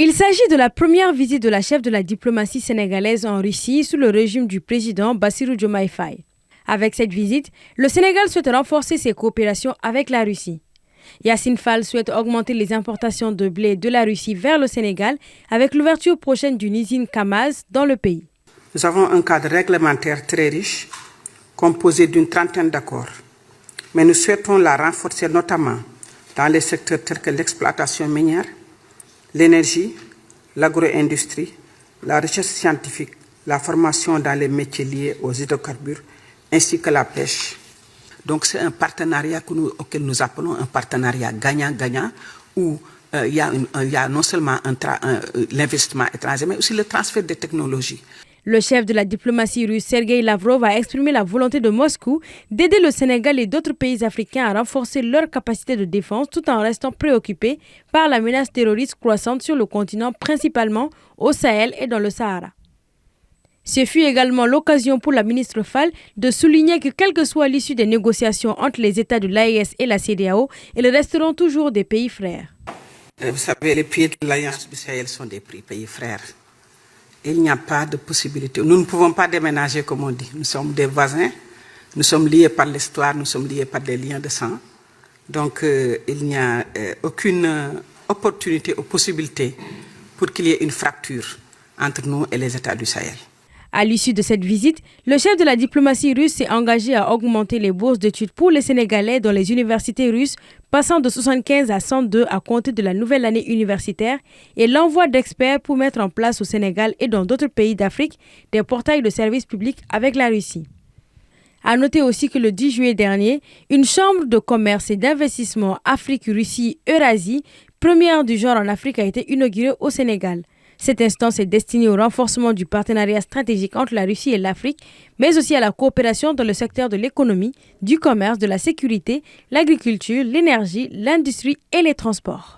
Il s'agit de la première visite de la chef de la diplomatie sénégalaise en Russie sous le régime du président Bassirou Diomaye Faye. Avec cette visite, le Sénégal souhaite renforcer ses coopérations avec la Russie. Yacine Fall souhaite augmenter les importations de blé de la Russie vers le Sénégal avec l'ouverture prochaine d'une usine Kamaz dans le pays. Nous avons un cadre réglementaire très riche, composé d'une trentaine d'accords. Mais nous souhaitons la renforcer notamment dans les secteurs tels que l'exploitation minière, l'énergie, l'agro-industrie, la recherche scientifique, la formation dans les métiers liés aux hydrocarbures, ainsi que la pêche. Donc c'est un partenariat auquel nous appelons un partenariat gagnant-gagnant, où il y a non seulement l'investissement étranger, mais aussi le transfert des technologies. Le chef de la diplomatie russe, Sergueï Lavrov, a exprimé la volonté de Moscou d'aider le Sénégal et d'autres pays africains à renforcer leur capacité de défense tout en restant préoccupés par la menace terroriste croissante sur le continent, principalement au Sahel et dans le Sahara. Ce fut également l'occasion pour la ministre Fall de souligner que quelle que soit l'issue des négociations entre les États de l'AES et la CEDEAO, ils resteront toujours des pays frères. Vous savez, les pays de l'Alliance du Sahel sont des pays frères. Il n'y a pas de possibilité. Nous ne pouvons pas déménager, comme on dit. Nous sommes des voisins, nous sommes liés par l'histoire, nous sommes liés par des liens de sang. Donc, il n'y a aucune opportunité ou possibilité pour qu'il y ait une fracture entre nous et les États du Sahel. À l'issue de cette visite, le chef de la diplomatie russe s'est engagé à augmenter les bourses d'études pour les Sénégalais dans les universités russes, passant de 75 à 102 à compter de la nouvelle année universitaire, et l'envoi d'experts pour mettre en place au Sénégal et dans d'autres pays d'Afrique des portails de services publics avec la Russie. À noter aussi que le 10 juillet dernier, une chambre de commerce et d'investissement Afrique-Russie-Eurasie, première du genre en Afrique, a été inaugurée au Sénégal. Cette instance est destinée au renforcement du partenariat stratégique entre la Russie et l'Afrique, mais aussi à la coopération dans le secteur de l'économie, du commerce, de la sécurité, l'agriculture, l'énergie, l'industrie et les transports.